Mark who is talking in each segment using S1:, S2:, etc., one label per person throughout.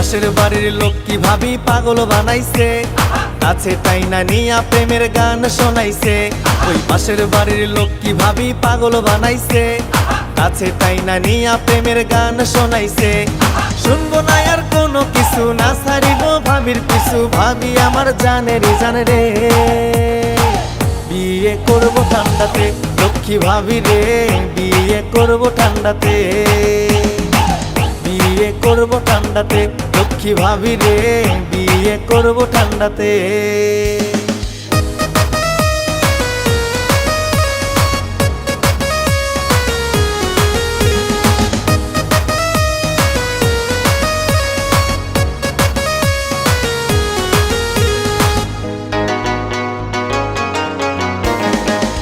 S1: পাশের বাড়ির লোক কি ভাবি পাগল বানাইছে, কাছে টাইনা নিয়া প্রেমের গান শোনাইছে। ওই পাশের বাড়ির লোক কি ভাবি পাগল বানাইছে, কাছে টাইনা নিয়া প্রেমের গান শোনাইছে। শুনবো না আর কোনো কিছু, না ছাড়িব ভাবির পিছু, ভাবি আমার জানের জান রে। বিয়ে করবো ঠান্ডাতে লক্ষ্মী ভাবি রে, বিয়ে করবো ঠান্ডাতে, বিয়ে করবো ঠান্ডাতে লক্ষ্মী ভাবি রে, বিয়ে করবো ঠান্ডাতে।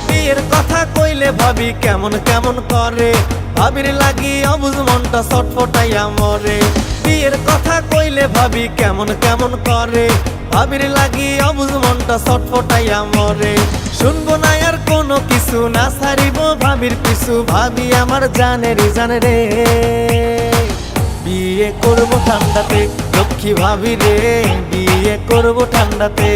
S1: বিয়ের কথা কইলে ভাবি কেমন কেমন করে, ভাবির লাগি অবুঝ মনটা ছটফটাইয়া মরে। বিয়ের কথা কইলে ভাবি কেমন কেমন করে, ভাবির লাগি অবুঝ মনটা ছটফটাইয়া মরে। শুনবো না আর কোনো কিছু, না ছাড়িব ভাবির পিছু, ভাবি আমার জানের জান রে। বিয়ে করবো ঠান্ডাতে লক্ষ্মী ভাবি রে, বিয়ে করবো ঠান্ডাতে,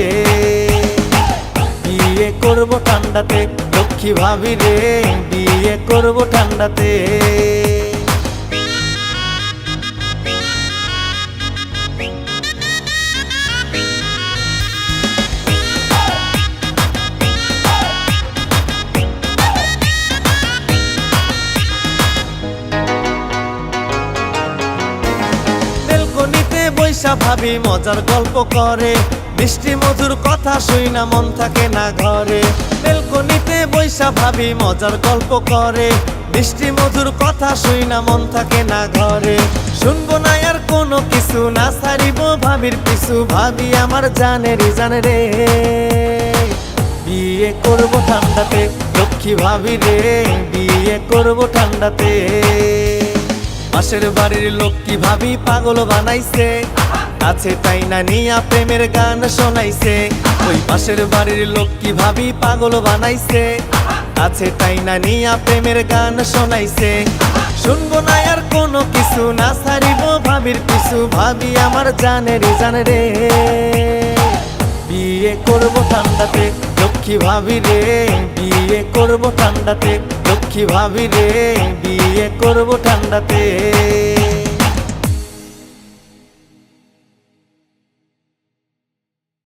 S1: বিয়ে করবো ঠান্ডাতে লক্ষ্মী ভাবি রে, বিয়ে করবো ঠান্ডাতে। বেলকনিতে বৈশা ভাবি মজার গল্প করে, মিষ্টি মধুর কথা শুইনা মন থাকে না ঘরে। বেলকনিতে বৈশা ভাবি মজার গল্প করে, মিষ্টি মধুর কথা শুইনা মন থাকে না ঘরে। শুনবো না আর কোনো কিছু, না ছাড়িব ভাবির পিছু, ভাবি আমার জানের জান রে। বিয়ে করবো ঠান্ডাতে লক্ষ্মী ভাবি রে, বিয়ে করবো ঠান্ডাতে। পাশের বাড়ির লোক কি ভাবি পাগল বানাইছে, কাছে টাইনা নিয়া প্রেমের গান শোনাইছে। ওই পাশের বাড়ির লোক কি ভাবি পাগল বানাইছে, কাছে টাইনা নিয়া প্রেমের গান শোনাইছে। শুনবো না আর কোনো কিছু, না ছাড়িব ভাবির পিছু, ভাবি আমার জানের জান রে। বিয়ে করবো ঠান্ডাতে লক্ষ্মী ভাবি রে, বিয়ে করবো ঠান্ডাতে লক্ষ্মী ভাবি রে, বিয়ে করবো ঠান্ডাতে।